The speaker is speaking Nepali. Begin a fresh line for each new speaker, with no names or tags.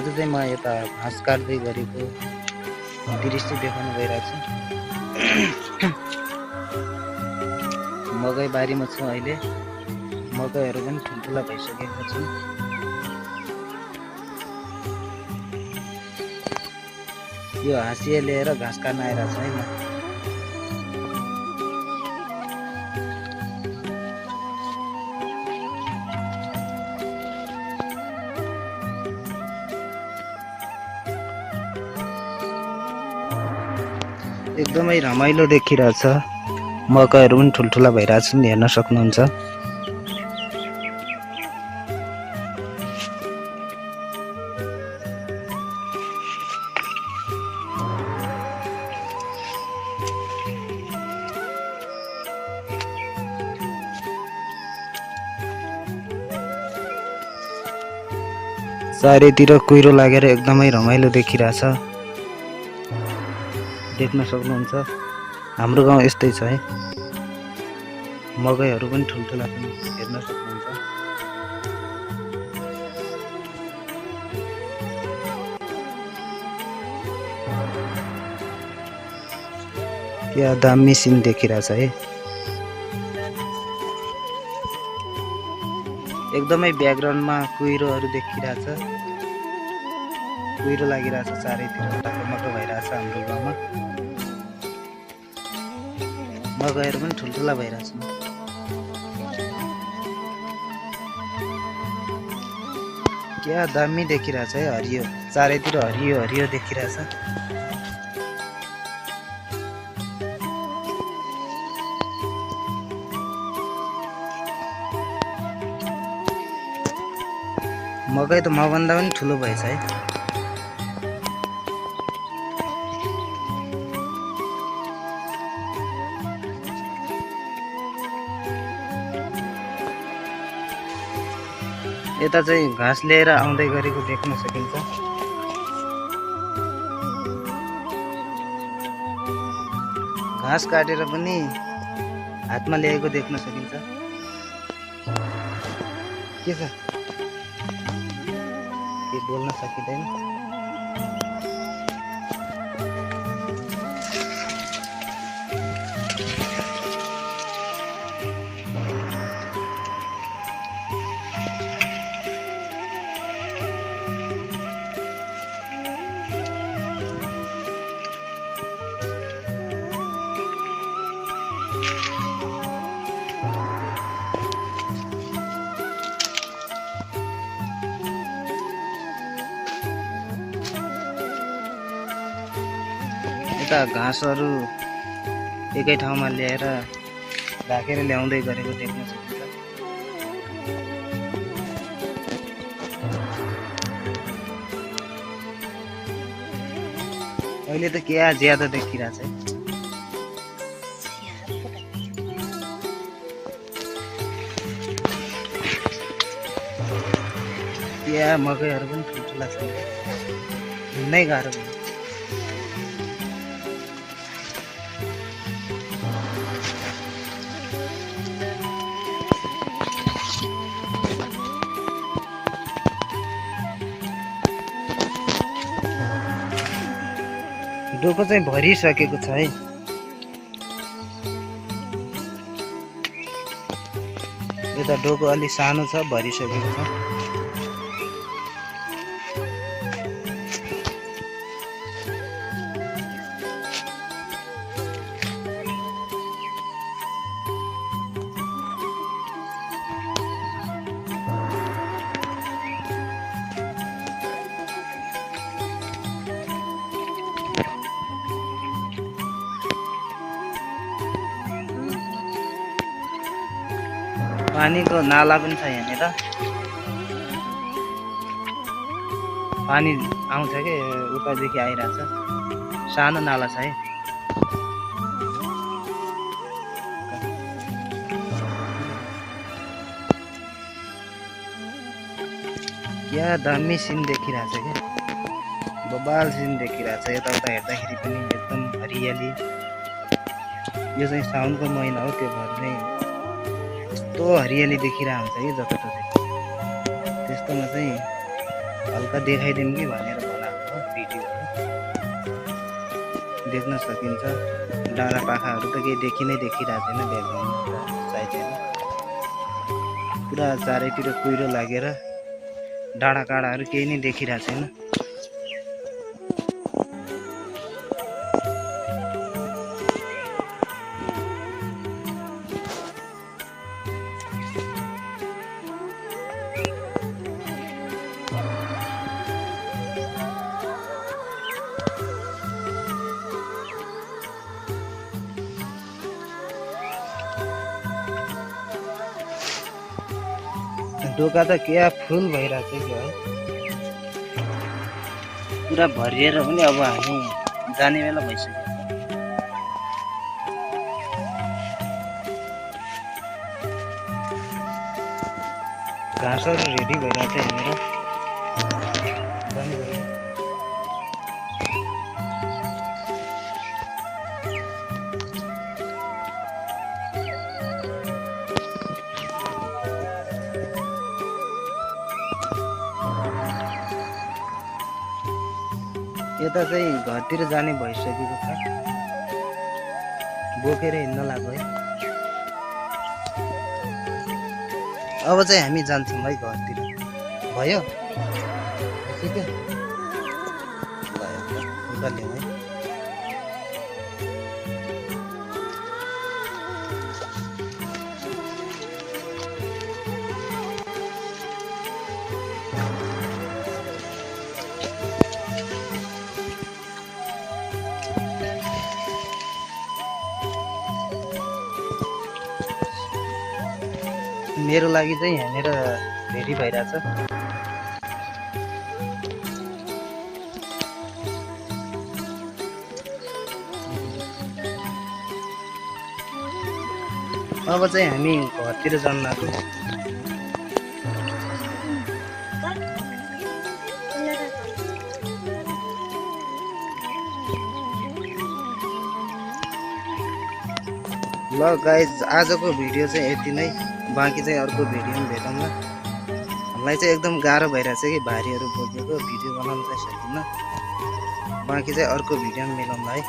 आज चाहिँ म यता घाँस काट्दै गरेको दृश्य देखाउन गइरहेको छु। मकै बारीमा छु अहिले। मकैहरू पनि ठुल्ठुला भइसकेको छ। यो हाँसिया लिएर घाँस काट्न आइरहेको छ है म। एकदमै रमाइलो देखिरहेछ। मकैहरू पनि ठुल्ठुला भइरहेछन्, हेर्न सक्नुहुन्छ। चारैतिर कुहिरो लागेर एकदमै रमाइलो देखिरहेछ, देख्न सक्नुहुन्छ। हाम्रो गाउँ यस्तै छ है। मकैहरू पनि ठुल्ठुला पनि हेर्न सक्नुहुन्छ। क्या दामी सिन देखिरहेछ है। एकदमै ब्याकग्राउन्डमा कुहिरोहरू देखिरहेछ। कुहिरो लागिरहेछ चारैतिर, टकमक भइरहेछ हाम्रो गाउँमा। मकैहरू पनि ठुल्ठुला भइरहेछ। क्या दामी देखिरहेछ है। हरियो, चारैतिर हरियो हरियो देखिरहेछ। मकै त मभन्दा पनि ठुलो भएछ है। यता चाहिँ घाँस लिएर आउँदै गरेको देख्न सकिन्छ। घाँस काटेर पनि हातमा ल्याएको देख्न सकिन्छ। के छ? के बोल्न सकिँदैन। यता घाँसहरू एकै ठाउँमा ल्याएर राखेर ल्याउँदै गरेको देख्न सकिन्छ। अहिले त क्या ज्यादा देखिरहेछ है। क्या मकैहरू पनि ठुल्ठुला छन्, हिँड्नै गाह्रो भयो। डोको चाहिँ भरिसकेको छ है। यता डोको अलि सानो छ, भरिसकेको छ। पानीको नाला पनि छ यहाँनिर। पानी आउँछ कि उतादेखि आइरहेछ। सानो नाला छ है। क्या दामी सिन देखिरहेछ क्या। बबाल सिन देखिरहेछ। यताउता हेर्दाखेरि पनि एकदम हरियाली। यो चाहिँ साउनको महिना हो, त्यो भएर चाहिँ यस्तो हरियाली देखिरहेको हुन्छ कि जताततै। त्यस्तोमा चाहिँ हल्का देखाइदिउँ कि भनेर बनाएको हो भिडियोहरू। देख्न सकिन्छ डाँडा पाखाहरू त केही देखिरहेको छैन ब्याकग्राउन्डमा साइड होइन। पुरा चारैतिर कुहिरो लागेर डाँडा काँडाहरू केही नै देखिरहेको छैन। डोका त क्या फुल भइरहेको छ है, पुरा भरिएर पनि अब हामी जाने बेला भइसक्यो। घाँसहरू रेडी भइरहेको छ यहाँनिर जाने बेला। यता चाहिँ घरतिर जाने भइसकेको छ, बोकेर हिँड्न लाग्यो है। अब चाहिँ हामी जान्छौँ है घरतिर। भयो ठिकै ल्याउँ है। मेरो लागि चाहिँ यहाँनिर रेडी भइरहेछ। अब चाहिँ हामी घरतिर जान लाग्छौँ। ल गाइज, आजको भिडियो चाहिँ यति नै। बाँकी चाहिँ अर्को भिडियोमा भेटौँला। हामीलाई चाहिँ एकदम गाह्रो भइरहेछ कि भारीहरू बोकेको भिडियो बनाउन चाहिँ सकिन्न। बाँकी चाहिँ अर्को भिडियोमा मिलाउँला है।